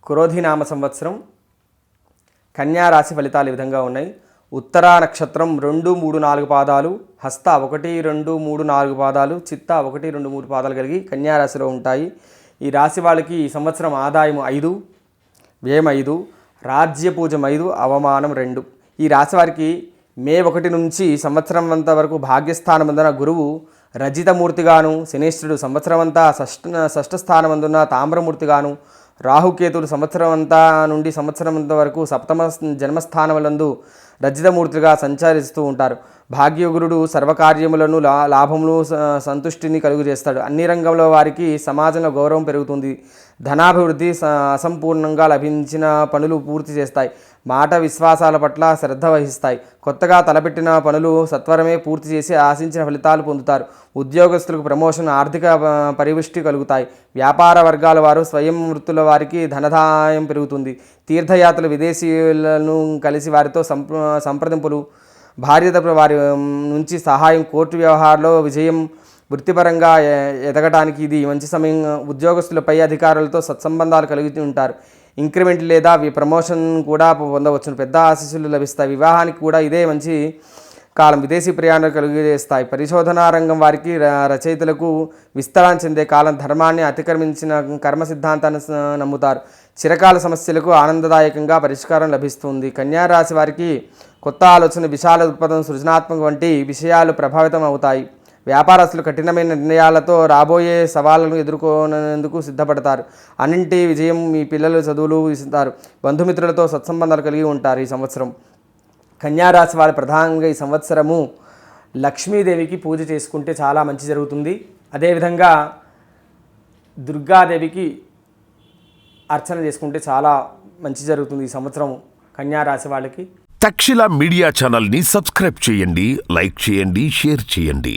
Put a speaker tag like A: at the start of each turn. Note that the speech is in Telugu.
A: క్రోధినామ సంవత్సరం కన్యా రాశి ఫలితాలు ఈ విధంగా ఉన్నాయి. ఉత్తరా నక్షత్రం 2, 3, 4 పాదాలు, హస్త 1, 2, 3, 4 పాదాలు, చిత్త 1, 2, 3 పాదాలు కలిగి కన్యా రాశిలో ఉంటాయి. ఈ రాశి వాళ్ళకి ఈ సంవత్సరం ఆదాయం 5, వ్యయం 5, రాజ్య పూజం 5, అవమానం 2. ఈ రాశి వారికి మే 1 నుంచి సంవత్సరం అంతా వరకు భాగ్యస్థానమందున గురువు రజితమూర్తిగాను, శనీశ్వరుడు సంవత్సరం అంతా షష్ఠ స్థానమందున తామ్రమూర్తిగాను, రాహుకేతులు సంవత్సరం అంతా నుండి సంవత్సరం అంత వరకు సప్తమ జన్మస్థానములందు రజితమూర్తిగా సంచరిస్తూ ఉంటారు. భాగ్యగురుడు సర్వకార్యములను లాభములు సంతుష్టిని కలుగు చేస్తాడు. అన్ని రంగంలో వారికి సమాజంలో గౌరవం పెరుగుతుంది. ధనాభివృద్ధి అసంపూర్ణంగా లభించిన పనులు పూర్తి చేస్తాయి. మాట విశ్వాసాల పట్ల శ్రద్ధ వహిస్తాయి. కొత్తగా తలపెట్టిన పనులు సత్వరమే పూర్తి చేసి ఆశించిన ఫలితాలు పొందుతారు. ఉద్యోగస్తులకు ప్రమోషన్, ఆర్థిక పరిపుష్టి కలుగుతాయి. వ్యాపార వర్గాల వారు, స్వయం వృత్తుల వారికి ధనదాయం పెరుగుతుంది. తీర్థయాత్రలు, విదేశీయులను కలిసి వారితో సంప్రదింపులు, భార్యత వారి నుంచి సహాయం, కోర్టు వ్యవహారంలో విజయం, వృత్తిపరంగా ఎదగటానికి ఇది మంచి సమయం. ఉద్యోగస్తుల పై అధికారులతో సత్సంబంధాలు కలిగి ఉంటారు. ఇంక్రిమెంట్ లేదా ప్రమోషన్ కూడా పొందవచ్చును. పెద్ద ఆశీస్సులు లభిస్తాయి. వివాహానికి కూడా ఇదే మంచి కాలం. విదేశీ ప్రయాణాలు కలిగజేస్తాయి. పరిశోధనా రంగం వారికి, రచయితలకు విస్తరణ చెందే కాలం. ధర్మాన్ని అతిక్రమించిన కర్మ సిద్ధాంతాన్ని నమ్ముతారు. చిరకాల సమస్యలకు ఆనందదాయకంగా పరిష్కారం లభిస్తుంది. కన్యా రాశి వారికి కొత్త ఆలోచన, విశాల దృక్పథం, సృజనాత్మక వంటి విషయాలు ప్రభావితం అవుతాయి. వ్యాపారస్తులు కఠినమైన నిర్ణయాలతో రాబోయే సవాళ్లను ఎదుర్కొనేందుకు సిద్ధపడతారు. అన్నింటి విజయం మీ పిల్లలు చదువులు ఇస్తారు. బంధుమిత్రులతో సత్సంబంధాలు కలిగి ఉంటారు. ఈ సంవత్సరం కన్యా రాశి వారి ప్రధానంగా ఈ సంవత్సరము లక్ష్మీదేవికి పూజ చేసుకుంటే చాలా మంచి జరుగుతుంది. అదేవిధంగా దుర్గాదేవికి అర్చన చేసుకుంటే చాలా మంచి జరుగుతుంది ఈ సంవత్సరం కన్యా రాశి వాళ్ళకి.
B: తక్షిల మీడియా ఛానల్ని సబ్స్క్రైబ్ చేయండి, లైక్ చేయండి, షేర్ చేయండి.